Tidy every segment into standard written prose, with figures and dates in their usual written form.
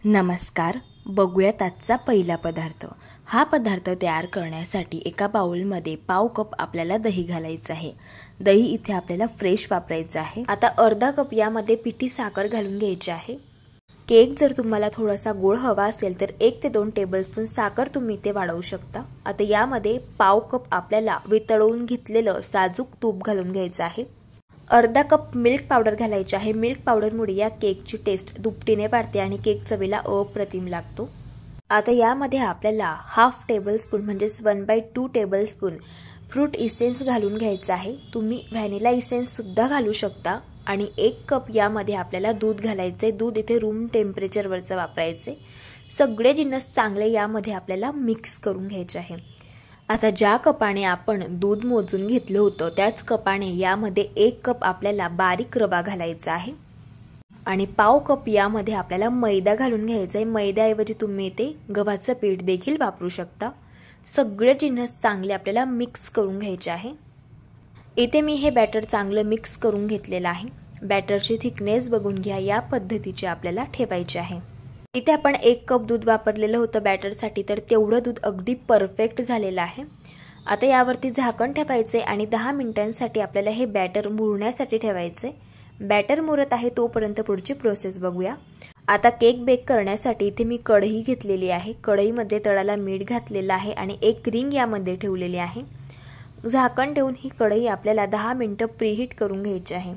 नमस्कार. बघूयात आजचा पहिला पदार्थ. हा पदार्थ तयार करण्यासाठी एका बाउलमध्ये पाव कप आपल्याला दही घालायचं आहे. दही इथे आपल्याला फ्रेश वापरायचं आहे. आता अर्धा कप यामध्ये पिठी साखर घालून घ्यायची आहे. केक जर तुम्हाला थोडासा गोड हवा असेल तर 1 ते 2 टेबलस्पून साखर तुम्ही इथे वाढवू शकता. आता यामध्ये पाव कप आपल्याला वितळवून घेतलेलं साजूक तूप घालून घ्यायचं आहे. अर्धा कप मिल्क पावडर घालायची आहे. मिल्क पावडरमुळे या केकची टेस्ट दुपटीने वाढते आणि केक चवीला अप्रतिम लागतो. आता यामध्ये आपल्याला हाफ टेबलस्पून म्हणजेच 1/2 टेबलस्पून फ्रूट इसेन्स घालून घ्यायचा आहे. तुम्ही व्हॅनिला इसेन्स सुद्धा घालू शकता. आणि 1 कप यामध्ये आपल्याला दूध घालायचे. दूध इथे रूम टेम्परेचरवरचं वापरायचे. सगळे जिन्नस चांगले यामध्ये आपल्याला मिक्स करून घ्यायचे आहे. आता ज्या कपाने आपण दूध मोजून घेतलं होतं त्याच कपाने यामध्ये 1 कप आपल्याला बारीक रवा घालायचा आहे आणि पाव कप यामध्ये आपल्याला मैदा घालून घ्यायचा आहे. मैद्याऐवजी तुम्ही इथे गव्हाचं पीठ देखील वापरू शकता. सगळे जिन्नस चांगले आपल्याला मिक्स करून घ्यायचे आहे. इथे मी हे बॅटर चांगलं मिक्स करून घेतलेलं आहे. बॅटरची थिकनेस बघून घ्या. या पद्धतीचे आपल्याला ठेवायचे आहे. इथे आपण 1 कप दूध वापरलेलं होतं बॅटरसाठी, तर तेवढं दूध अगदी परफेक्ट झालेलं आहे. आता यावरती झाकण ठेवायचे आणि 10 मिनिटांसाठी आपल्याला हे बॅटर मुरण्यासाठी ठेवायचे. बॅटर मुरत आहे तोपर्यंत पुढची प्रोसेस बघूया. आता केक बेक करण्यासाठी इथे मी कढई घेतलेली आहे. कढईमध्ये तळाला मीठ घातलेलं आहे आणि एक रिंग यामध्ये ठेवलेली आहे. झाकण ठेवून ही कढई आपल्याला 10 मिनिटं प्रीहीट करून घ्यायची आहे.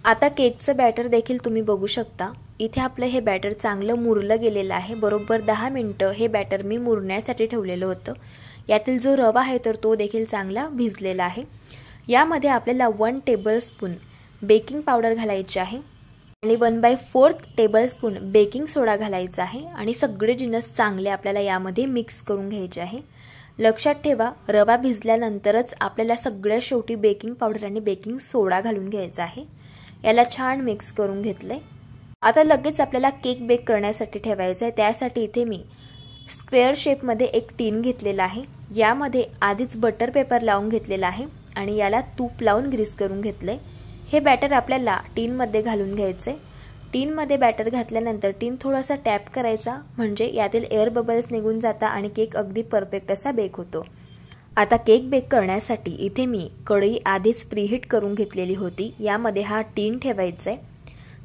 आता केकचं बॅटर देखील तुम्ही बघू शकता. इथे आपलं हे बॅटर चांगलं मुरलं गेलेलं आहे. बरोबर 10 मिनिटं हे बॅटर मी मुरण्यासाठी ठेवलेलं होतं. यातील जो रवा आहे तर तो देखील चांगला भिजलेला आहे. यामध्ये आपल्याला 1 टेबलस्पून बेकिंग पावडर घालायची आहे आणि 1/4 टेबलस्पून बेकिंग सोडा घालायचा आहे आणि सगळे जिन्नस चांगले आपल्याला यामध्ये मिक्स करून घ्यायचे आहे. लक्षात ठेवा, रवा भिजल्यानंतरच आपल्याला सगळ्यात शेवटी बेकिंग पावडर आणि बेकिंग सोडा घालून घ्यायचा आहे. याला छान मिक्स करून घेतलंय. आता लगेच आपल्याला केक बेक करण्यासाठी ठेवायचा आहे. त्यासाठी इथे मी स्क्वेअर शेपमध्ये एक टीन घेतलेला आहे. यामध्ये आधीच बटर पेपर लावून घेतलेला आहे आणि याला तूप लावून ग्रीस करून घेतलंय. हे बॅटर आपल्याला टीनमध्ये घालून घ्यायचे. टीनमध्ये बॅटर घातल्यानंतर टीन थोडासा टॅप करायचा म्हणजे यातील एअर बबल्स निघून जातात आणि केक अगदी परफेक्ट असा बेक होतो. आता केक बेक करण्यासाठी इथे मी कढई आधीच प्रीहीट करून घेतलेली होती. यामध्ये हा टीन ठेवायचा आहे.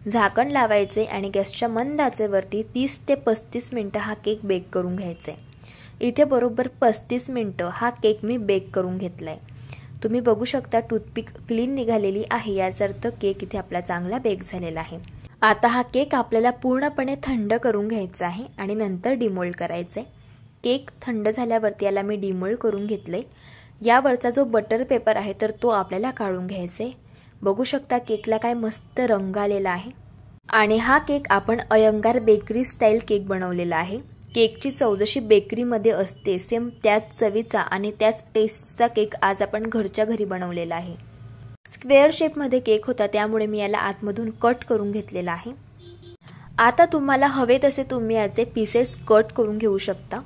झाकण लावायचे आणि गॅसच्या मंद आचेवरती 30 ते 35 मिनिटं हा केक बेक करून घ्यायचा आहे. इथे बरोबर 35 मिनिटं हा केक मी बेक करून घेतला आहे. तुम्ही बघू शकता टूथपिक क्लीन निघालेली आहे. याचा अर्थ केक इथे आपला चांगला बेक झालेला आहे. आता हा केक आपल्याला पूर्णपणे थंड करून घ्यायचा आहे आणि नंतर डिमोल्ड करायचे. केक थंड झाल्यावरती याला मी डिमोल्ड करून घेतले. यावरचा जो बटर पेपर आहे तर तो आपल्याला काढून घ्यायचे. बघू शकता केकला काय मस्त रंग आलेला आहे आणि हा केक आपण अयंगार बेकरी स्टाईल केक बनवलेला आहे. केकची चव जशी बेकरीमध्ये असते सेम त्याच चवीचा आणि त्याच टेस्टचा केक आज आपण घरच्या घरी बनवलेला आहे. स्क्वेअर शेपमध्ये केक होता त्यामुळे मी याला आतमधून कट करून घेतलेला आहे. आता तुम्हाला हवे तसे तुम्ही याचे पीसेस कट करून घेऊ शकता.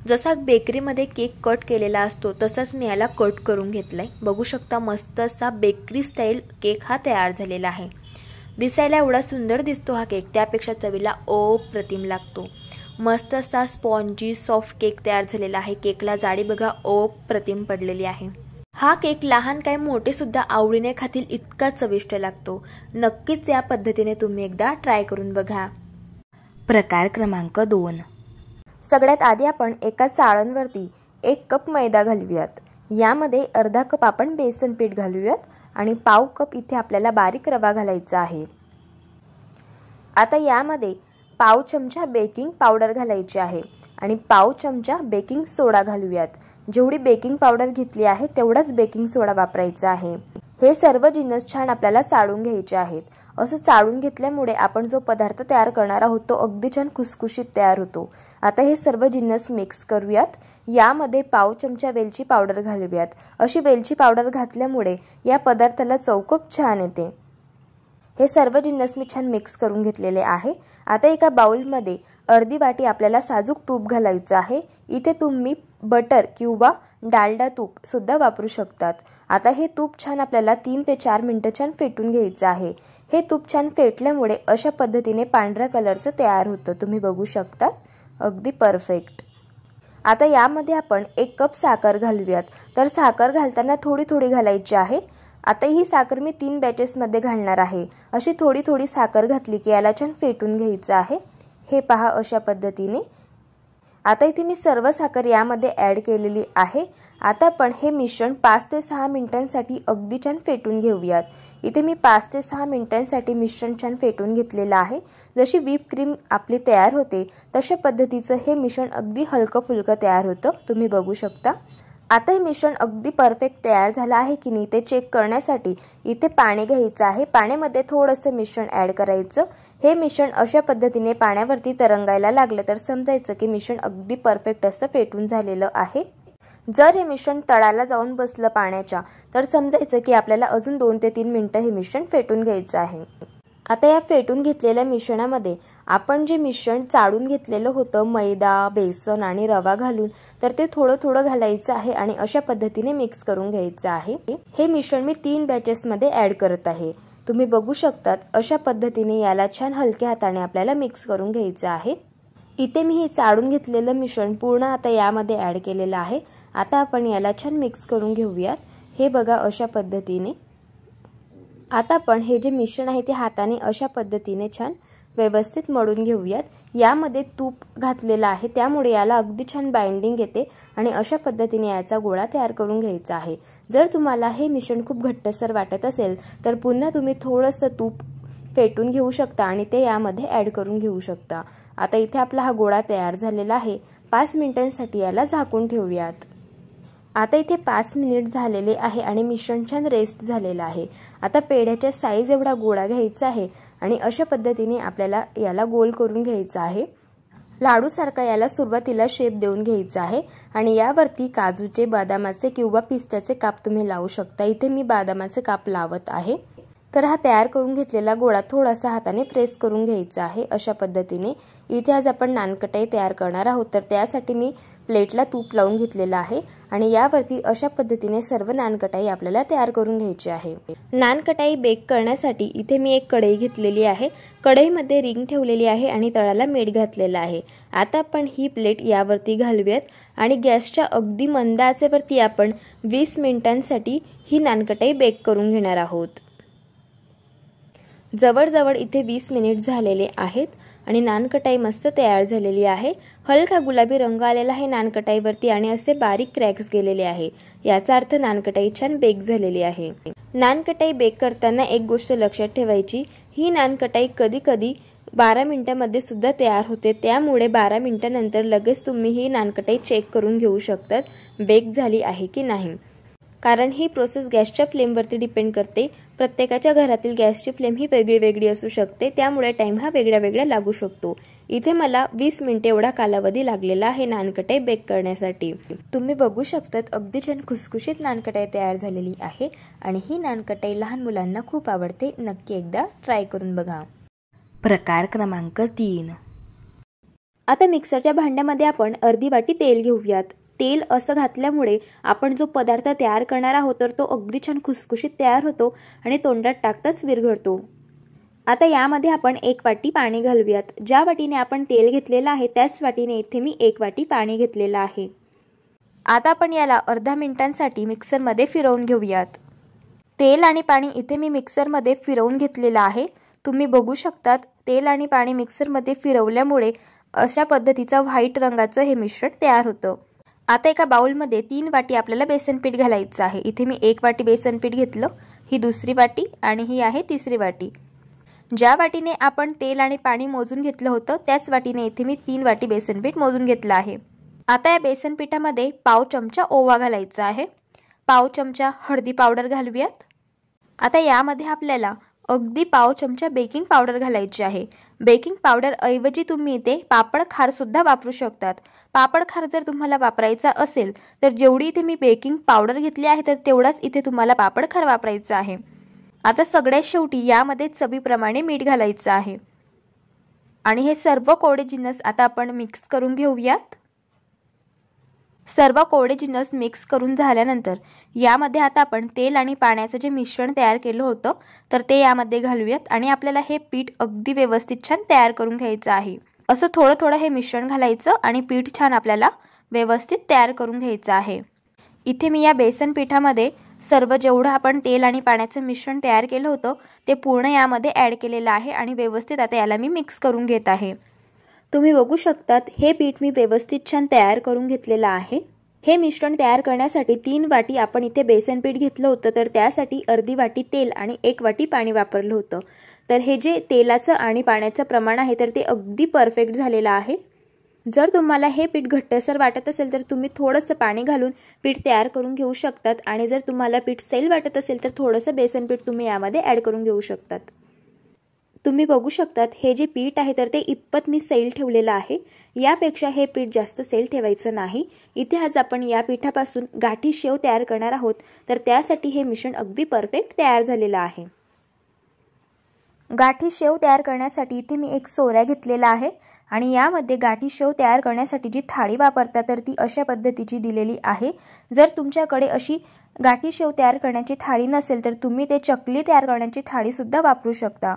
जसा बेकरीमध्ये केक कट केलेला असतो तसाच मी याला कट करून घेतलाय. बघू शकता मस्त असा बेकरी स्टाईल केक हा तयार झालेला आहे. दिसायला एवढा सुंदर दिसतो हा केक, त्यापेक्षा चवीला अप्रतिम लागतो. मस्त असा स्पॉन्जी सॉफ्ट केक तयार झालेला आहे. केकला जाडी बघा अप्रतिम पडलेली आहे. हा केक लहान काय मोठे सुद्धा आवडीने खातील इतका चविष्ट लागतो. नक्कीच या पद्धतीने तुम्ही एकदा ट्राय करून बघा. प्रकार क्रमांक 2. सगळ्यात आधी आपण एका चाळणवरती 1 कप मैदा घालूयात. यामध्ये अर्धा कप आपण बेसन पीठ घालूयात आणि पाव कप इथे आपल्याला बारीक रवा घालायचा आहे. आता यामध्ये पाव चमचा बेकिंग पावडर घालायची आहे आणि पाव चमचा बेकिंग सोडा घालूयात. जेवढी बेकिंग पावडर घेतली आहे तेवढाच बेकिंग सोडा वापरायचा आहे. हे सर्व जिन्नस छान आपल्याला चाळून घ्यायचे आहेत. असं चाळून घेतल्यामुळे आपण जो पदार्थ तयार करणार आहोत तो अगदी छान खुसखुशीत तयार होतो. आता हे सर्व जिन्नस मिक्स करूयात. यामध्ये पाव चमचा वेलची पावडर घालूयात. अशी वेलची पावडर घातल्यामुळे या पदार्थाला चव खूप छान येते. हे सर्व जिन्नस मी छान मिक्स करून घेतलेले आहे. आता एका बाउलमध्ये अर्धी वाटी आपल्याला साजूक तूप घालायचं आहे. इथे तुम्ही बटर किंवा डालडा तूप सुद्धा वापरू शकतात। आता हे तूप छान आपल्याला 3 ते 4 मिनिटं छान फेटून घ्यायचं आहे। हे तूप छान फेटल्यामुळे अशा पद्धतीने पांढऱ्या कलरचं तयार होतं, तुम्ही बघू शकता, अगदी परफेक्ट। आता यामध्ये आपण 1 कप साखर घालूयात। तर साखर घालताना थोडी थोडी घालायची आहे। आता ही साखर मी 3 बॅचेसमध्ये घालणार आहे। अशी थोडी थोडी साखर घातली की याला छान फेटून घ्यायचं आहे। हे पहा अशा पद्धतीने। आता इथे मी सर्व साखर यामध्ये ॲड केलेली आहे। आता आपण हे मिश्रण 5 ते 6 मिनिटांसाठी अगदी छान फेटून घेऊयात। इथे मी 5 ते 6 मिनिटांसाठी मिश्रण छान फेटून घेतलेलं आहे। जशी व्हिप क्रीम आपली तयार होते तशा पद्धतीचं हे मिश्रण अगदी हलकं फुलकं तयार होतं, तुम्ही बघू शकता। आता हे मिश्रण अगदी परफेक्ट तयार झालं आहे की नाही ते चेक करण्यासाठी इथे पाणी घ्यायचं आहे। पाण्यामध्ये थोडंसं मिश्रण ॲड करायचं। हे मिश्रण अशा पद्धतीने पाण्यावरती तरंगायला लागलं तर समजायचं की मिश्रण अगदी परफेक्ट असं फेटून झालेलं आहे। जर हे मिश्रण तळाला जाऊन बसलं पाण्याच्या तर समजायचं की आपल्याला अजून 2 ते 3 मिनिटं हे मिश्रण फेटून घ्यायचं आहे। आता या फेटून घेतलेल्या मिश्रणामध्ये आपण जे मिश्रण चाळून घेतलेलं होतं मैदा, बेसन आणि रवा घालून, तर ते थोडं थोडं घालायचं आहे आणि अशा पद्धतीने मिक्स करून घ्यायचं आहे। हे मिश्रण मी 3 बॅचेसमध्ये ॲड करत आहे, तुम्ही बघू शकतात। अशा पद्धतीने याला छान हलक्या हाताने आपल्याला मिक्स करून घ्यायचं आहे। इथे मी हे चाळून घेतलेलं मिश्रण पूर्ण आता यामध्ये ॲड केलेलं आहे। आता आपण याला छान मिक्स करून घेऊयात। हे बघा अशा पद्धतीने। आता आपण हे जे मिश्रण आहे ते हाताने अशा पद्धतीने छान व्यवस्थित मळून घेऊयात। यामध्ये तूप घातलेलं आहे त्यामुळे याला अगदी छान बाइंडिंग येते आणि अशा पद्धतीने याचा गोळा तयार करून घ्यायचा आहे। जर तुम्हाला हे मिश्रण खूप घट्टसर वाटत असेल तर पुन्हा तुम्ही थोडंसं तूप फेटून घेऊ शकता आणि ते यामध्ये ॲड करून घेऊ शकता। आता इथे आपला हा गोळा तयार झालेला आहे। 5 मिनिटांसाठी याला झाकून ठेवूयात। आता इथे 5 मिनिट झालेले आहे आणि मिश्रण छान रेस्ट झालेलं आहे। आता पेढ्याच्या साईज एवढा गोळा घ्यायचा आहे आणि अशा पद्धतीने आपल्याला याला गोल करून घ्यायचा आहे। लाडूसारखा याला सुरुवातीला शेप देऊन घ्यायचा आहे आणि यावरती काजूचे, बदामाचे किंवा पिस्त्याचे काप तुम्ही लावू शकता। इथे मी बदामाचे काप लावत आहे। तर हा तयार करून घेतलेला गोळा थोडासा हाताने प्रेस करून घ्यायचा आहे अशा पद्धतीने। इथे आज आपण नानकटाई तयार करणार आहोत, तर त्यासाठी मी प्लेटला तूप लावून घेतलेलं आहे आणि यावरती अशा पद्धतीने सर्व नानकटाई आपल्याला तयार करून घ्यायची आहे। नानकटाई बेक करण्यासाठी इथे मी एक कढई घेतलेली आहे। कढईमध्ये रिंग ठेवलेली आहे आणि तळाला मीठ घातलेलं आहे। आता आपण ही प्लेट यावरती घालूयात आणि गॅसच्या अगदी मंद आचेवरती आपण 20 मिनिटांसाठी ही नानकटाई बेक करून घेणार आहोत। जवळजवळ इथे 20 मिनिट झालेले आहेत आणि नानकटाई मस्त तयार झालेली आहे। हलका गुलाबी रंग आलेला आहे नानकटाईवरती आणि असे बारीक क्रॅक्स गेलेले आहे, याचा अर्थ नानकटाई छान बेक झालेली आहे। नानकटाई बेक करताना एक गोष्ट लक्षात ठेवायची, ही नानकटाई कधी कधी 12 मिनिटांमध्ये सुद्धा तयार होते, त्यामुळे 12 मिनिटांनंतर लगेच तुम्ही ही नानकटाई चेक करून घेऊ शकतात बेक झाली आहे की नाही, कारण ही प्रोसेस गॅसच्या फ्लेमवरती डिपेंड करते। प्रत्येकाच्या घरातील गॅसची फ्लेम ही वेगळी वेगळी असू शकते, त्यामुळे टाइम हा वेगळा वेगळा लागू शकतो। इथे मला 20 मिनिटे एवढा कालावधी लागलेला आहे नानकटाई बेक करण्यासाठी। तुम्ही बघू शकतात अगदी छान खुसखुशीत नानकटाई तयार झालेली आहे आणि ही नानकटाई लहान मुलांना खूप आवडते, नक्की एकदा ट्राय करून बघा। प्रकार क्रमांक 3। आता मिक्सरच्या भांड्यामध्ये आपण अर्धी वाटी तेल घेऊयात। तेल असं घातल्यामुळे आपण जो पदार्थ तयार करणार आहोत तर तो अगदी छान खुसखुशीत तयार होतो आणि तोंडात टाकताच विरघळतो। आता यामध्ये आपण 1 वाटी पाणी घालूयात। ज्या वाटीने आपण तेल घेतलेलं आहे त्याच वाटीने इथे मी 1 वाटी पाणी घेतलेलं आहे। आता आपण याला अर्धा मिनिटांसाठी मिक्सरमध्ये फिरवून घेऊयात। तेल आणि पाणी इथे मी मिक्सरमध्ये फिरवून घेतलेलं आहे। तुम्ही बघू शकतात तेल आणि पाणी मिक्सरमध्ये फिरवल्यामुळे अशा पद्धतीचा व्हाईट रंगाचं हे मिश्रण तयार होतं। आता एका बाउलमध्ये 3 वाटी आपल्याला बेसन पीठ घालायचं आहे। इथे मी 1 वाटी बेसन पीठ घेतलं, ही दुसरी वाटी आणि ही आहे तिसरी वाटी। ज्या वाटीने आपण तेल आणि पाणी मोजून घेतलं होतं त्याच वाटीने इथे मी 3 वाटी बेसन पीठ मोजून घेतलं आहे। आता या बेसन पिठामध्ये पाव चमचा ओवा घालायचा आहे, पाव चमचा हळदी पावडर घालूयात। आता यामध्ये आपल्याला अगदी पाव चमचा बेकिंग पावडर घालायची आहे। बेकिंग पावडर ऐवजी तुम्ही इथे पापड खार सुद्धा वापरू शकतात। पापड खार जर तुम्हाला वापरायचा असेल तर जेवढी इथे मी बेकिंग पावडर घेतली आहे तर तेवढाच इथे तुम्हाला पापड खार वापरायचा आहे। आता सगळ्यात शेवटी यामध्ये चवीप्रमाणे मीठ घालायचं आहे आणि हे सर्व कोरडे जिन्नस आता आपण मिक्स करून घेऊयात। सर्व कोरडे जिन्नस मिक्स करून झाल्यानंतर यामध्ये आता आपण तेल आणि पाण्याचं जे मिश्रण तयार केलं होतं तर ते यामध्ये घालूयात आणि आपल्याला हे पीठ अगदी व्यवस्थित छान तयार करून घ्यायचं आहे। असं थोडं थोडं हे मिश्रण घालायचं आणि पीठ छान आपल्याला व्यवस्थित तयार करून घ्यायचं आहे। इथे मी या बेसन पिठामध्ये सर्व जेवढं आपण तेल आणि पाण्याचं मिश्रण तयार केलं होतं ते पूर्ण यामध्ये ॲड केलेलं आहे आणि व्यवस्थित आता याला मी मिक्स करून घेत आहे। तुम्ही बघू शकतात हे पीठ मी व्यवस्थित छान तयार करून घेतलेलं आहे। हे मिश्रण तयार करण्यासाठी 3 वाटी आपण इथे बेसन पीठ घेतलं होतं तर त्यासाठी अर्धी वाटी तेल आणि 1 वाटी पाणी वापरलं होतं। तर हे जे तेलाचं आणि पाण्याचं प्रमाण आहे तर ते अगदी परफेक्ट झालेलं आहे। जर तुम्हाला हे पीठ घट्टसर वाटत असेल तर तुम्ही थोडंसं पाणी घालून पीठ तयार करून घेऊ शकतात आणि जर तुम्हाला पीठ सैल वाटत असेल तर थोडंसं बेसन पीठ तुम्ही यामध्ये ॲड करून घेऊ शकतात। तुम्ही बघू शकतात हे जे पीठ आहे तर ते इतपत मी सैल ठेवलेलं आहे। यापेक्षा हे पीठ जास्त सैल ठेवायचं नाही। इथे आज आपण या पिठापासून गाठी शेव तयार करणार आहोत तर त्यासाठी हे मिश्रण अगदी परफेक्ट तयार झालेलं आहे। गाठी शेव तयार करण्यासाठी इथे मी एक सोऱ्या घेतलेला आहे आणि यामध्ये गाठी शेव तयार करण्यासाठी जी थाळी वापरतात तर ती अशा पद्धतीची दिलेली आहे। जर तुमच्याकडे अशी गाठी शेव तयार करण्याची थाळी नसेल तर तुम्ही ते चकली तयार करण्याची थाळी सुद्धा वापरू शकता।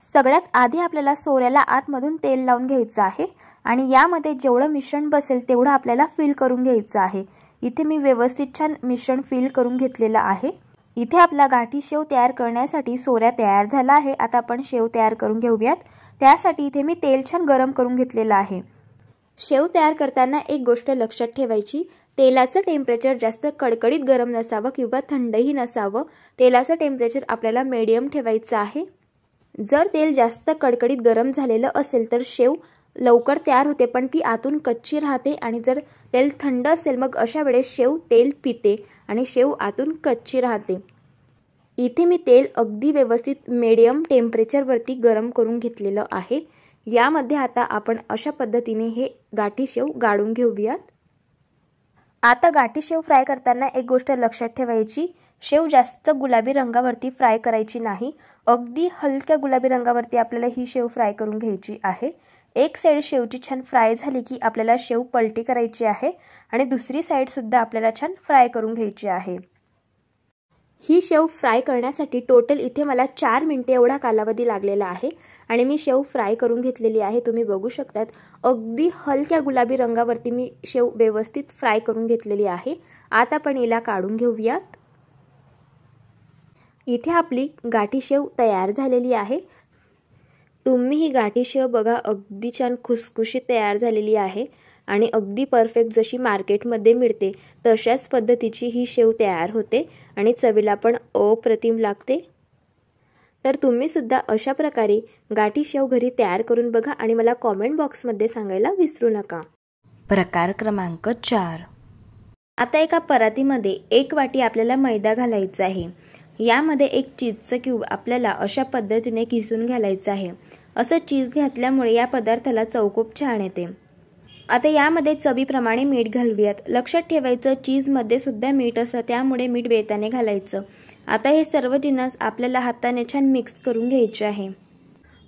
सगळ्यात आधी आपल्याला सोऱ्याला आतमधून तेल लावून घ्यायचं आहे आणि यामध्ये जेवढं मिश्रण बसेल तेवढं आपल्याला फिल करून घ्यायचं आहे। इथे मी व्यवस्थित छान मिश्रण फिल करून घेतलेलं आहे। इथे आपला गाठी शेव तयार करण्यासाठी सोऱ्या तयार झाला आहे। आता आपण शेव तयार करून घेऊयात। त्यासाठी इथे मी तेल छान गरम करून घेतलेलं आहे। शेव तयार करताना एक गोष्ट लक्षात ठेवायची, तेलाचं टेम्परेचर जास्त कडकडीत गरम नसावं किंवा थंडही नसावं। तेलाचं टेम्परेचर आपल्याला मीडियम ठेवायचं आहे। जर तेल जास्त कडकडीत गरम झालेलं असेल तर शेव लवकर तयार होते पण ती आतून कच्ची राहते आणि जर तेल थंड असेल मग अशा वेळेस शेव तेल पिते आणि शेव आतून कच्ची राहते। इथे मी तेल अगदी व्यवस्थित मीडियम टेम्परेचरवरती गरम करून घेतलेलं आहे। यामध्ये आता आपण अशा पद्धतीने हे गाठी शेव गाळून घेऊयात। आता गाठी शेव फ्राय करताना एक गोष्ट लक्षात ठेवायची, शेव जास्त गुलाबी रंगावरती फ्राय करायची नाही। अगदी हलक्या गुलाबी रंगावरती आपल्याला ही शेव फ्राय करून घ्यायची आहे। एक साइड शेवची छान फ्राय झाली की आपल्याला शेव पलटी करायची आहे आणि दुसरी साइड सुद्धा आपल्याला छान फ्राय करून घ्यायची आहे। ही शेव फ्राय करण्यासाठी टोटल इथे मला 4 मिनिटे एवढा कालावधी लागलेला आहे आणि मी शेव फ्राय करून घेतलेली आहे। तुम्ही बघू शकतात अगदी हलक्या गुलाबी रंगावरती मी शेव व्यवस्थित फ्राय करून घेतलेली आहे। आता आपण हिला काढून घेऊयात। इथे आपली गाठी शेव तयार झालेली आहे। तुम्ही ही गाठी शेव बघा अगदी छान खुसखुशीत तयार झालेली आहे आणि अगदी परफेक्ट जशी मार्केटमध्ये मिळते तशाच पद्धतीची ही शेव तयार होते आणि चवीला पण अप्रतिम लागते। तर तुम्ही सुद्धा अशा प्रकारे गाठी शेव घरी तयार करून बघा आणि मला कमेंट बॉक्समध्ये सांगायला विसरू नका। प्रकार क्रमांक 4। आता एका परातीमध्ये 1 वाटी आपल्याला मैदा घालायचा आहे। यामध्ये एक चीजचं क्यूब आपल्याला अशा पद्धतीने किसून घालायचं आहे। असं चीज घातल्यामुळे या पदार्थाला चव खूप छान येते। आता यामध्ये चवीप्रमाणे मीठ घालूयात। लक्षात ठेवायचं चीजमध्ये सुद्धा मीठ असतं त्यामुळे मीठ बेताने घालायचं। आता हे सर्व जिन्नस आपल्याला हाताने छान मिक्स करून घ्यायचे आहे।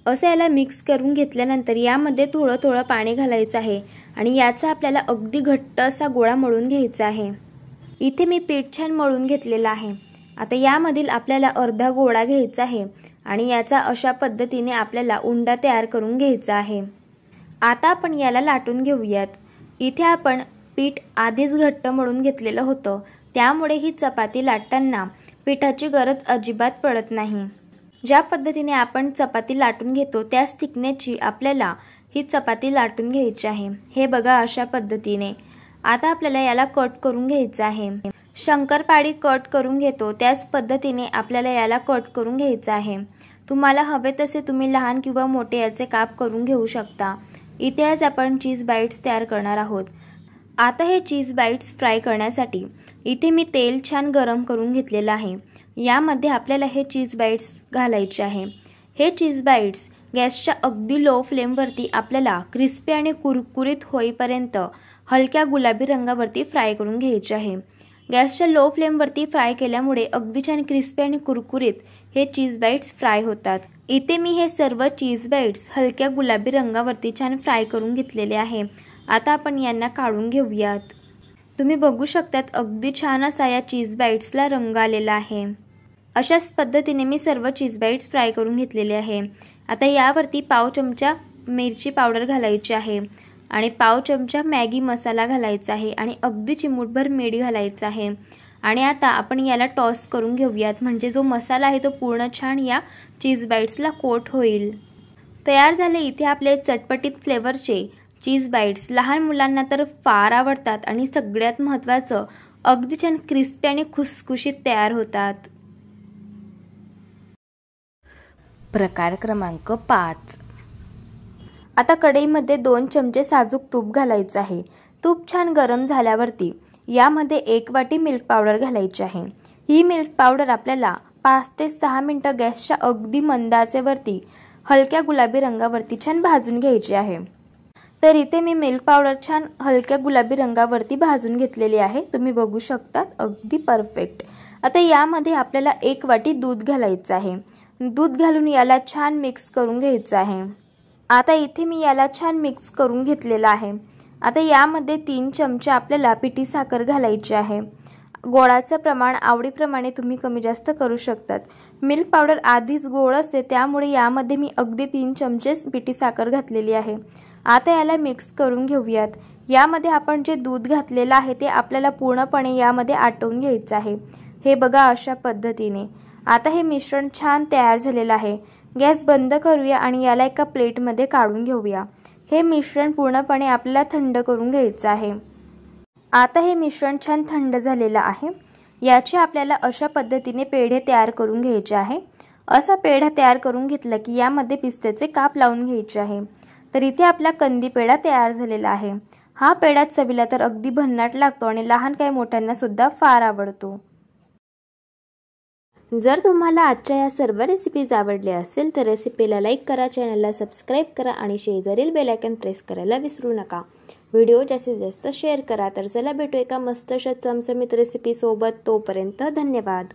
असं याला मिक्स करून घेतल्यानंतर यामध्ये थोडं थोडं पाणी घालायचं आहे आणि याचा आपल्याला अगदी घट्ट असा गोळा मळून घ्यायचा आहे। इथे मी पीठ छान मळून घेतलेलं आहे। आता यामधील आपल्याला अर्धा गोळा घ्यायचा आहे आणि याचा अशा पद्धतीने आपल्याला उंडा तयार करून घ्यायचा आहे। आता आपण याला लाटून घेऊयात। इथे आपण पीठ आधीच घट्ट मळून घेतलेलं होतं त्यामुळे ही चपाती लाटताना पिठाची गरज अजिबात पडत नाही। ज्या पद्धतीने आपण चपाती लाटून घेतो त्याच थिकनेसची आपल्याला ही चपाती लाटून घ्यायची आहे। हे बघा अशा पद्धतीने। आता आपल्याला याला कट करून घ्यायचं आहे। शंकरपाळी कट करून घेतो त्याच पद्धतीने आपल्याला याला कट करून घ्यायचं आहे। तुम्हाला हवे तसे तुम्ही लहान किंवा मोठे याचे काप करून घेऊ शकता। इथे आज आपण चीज बाईट्स तयार करणार आहोत। आता हे चीज बाईट्स फ्राय करण्यासाठी इथे मी तेल छान गरम करून घेतलेलं आहे। यामध्ये आपल्याला हे चीज बाईट्स घालायचे आहे। हे चीज बाईट्स गॅसच्या अगदी लो फ्लेमवरती आपल्याला क्रिस्पी आणि कुरकुरीत होईपर्यंत हलक्या गुलाबी रंगावरती फ्राय करून घ्यायचे आहे। गॅसच्या लो फ्लेमवरती फ्राय केल्यामुळे अगदी छान क्रिस्पी आणि कुरकुरीत हे चीज बाईट्स फ्राय होतात। इथे मी हे सर्व चीज बाईट्स हलक्या गुलाबी रंगावरती छान फ्राय करून घेतलेले आहे। आता आपण यांना काढून घेऊयात। तुम्ही बघू शकतात अगदी छान असा या चीज बाईट्सला रंग आलेला आहे। अशाच पद्धतीने मी सर्व चीज बाईट्स फ्राय करून घेतलेले आहे। आता यावरती पाव चमचा मिरची पावडर घालायची आहे आणि पाव चमचा मॅगी मसाला घालायचा आहे आणि अगदी चिमूटभर मीठ घालायचं आहे आणि आता आपण याला टॉस करून घेऊयात, म्हणजे जो मसाला आहे तो पूर्ण छान या चीज बाईट्सला कोट होईल। तयार झाले इथे आपले चटपटीत फ्लेवरचे चीज बाईट्स। लहान मुलांना तर फार आवडतात आणि सगळ्यात महत्त्वाचं अगदी छान क्रिस्पी आणि खुसखुशीत तयार होतात। प्रकार क्रमांक 5। आता कढईमध्ये 2 चमचे साजूक तूप घालायचं आहे। तूप छान गरम झाल्यावरती यामध्ये 1 वाटी मिल्क पावडर घालायची आहे। ही मिल्क पावडर आपल्याला 5 ते 6 मिनिटं गॅसच्या अगदी मंद आचेवरती हलक्या गुलाबी रंगावरती छान भाजून घ्यायची आहे। तर इथे मी मिल्क पावडर छान हलक्या गुलाबी रंगावरती भाजून घेतलेली आहे, तुम्ही बघू शकतात अगदी परफेक्ट। आता यामध्ये आपल्याला 1 वाटी दूध घालायचं आहे। दूध घालून याला छान मिक्स करून घ्यायचं आहे। आता इथे मी याला छान मिक्स करून घेतलेला आहे। आता यामध्ये 3 चमचे आपल्याला पिठी साखर घालायची आहे। गोडाचं प्रमाण आवडीप्रमाणे तुम्ही कमी जास्त करू शकतात। मिल्क पावडर आधीच गोड असते त्यामुळे यामध्ये मी अगदी 3 चमचे पिठी साखर घातलेली आहे। आता याला मिक्स करून घेऊयात। यामध्ये आपण जे दूध घातलेलं आहे ते आपल्याला पूर्णपणे यामध्ये आटवून घ्यायचं आहे। हे बघा अशा पद्धतीने। आता हे मिश्रण छान तयार झालेलं आहे। गॅस बंद करूया आणि याला एका प्लेटमध्ये काढून घेऊया। हे मिश्रण पूर्णपणे आपल्याला थंड करून घ्यायचं आहे। आता हे मिश्रण छान थंड झालेलं आहे। याचे आपल्याला अशा पद्धतीने पेढे तयार करून घ्यायचे आहे। असा पेढा तयार करून घेतला की यामध्ये पिस्त्याचे काप लावून घ्यायचे आहे। तर इथे आपला कंदी पेढा तयार झालेला आहे। हा पेढा चवीला तर अगदी भन्नाट लागतो आणि लहान काही मोठ्यांना सुद्धा फार आवडतो। जर तुम्हाला आजच्या या सर्व रेसिपीज आवडल्या असेल तर रेसिपीला लाईक करा, चॅनलला सबस्क्राईब करा आणि शेजारील बेल आयकॉन प्रेस करायला विसरू नका। व्हिडिओ जास्तीत जास्त शेअर करा। तर चला भेटू एका मस्त अशा चमचमीत रेसिपी सोबत। तोपर्यंत धन्यवाद।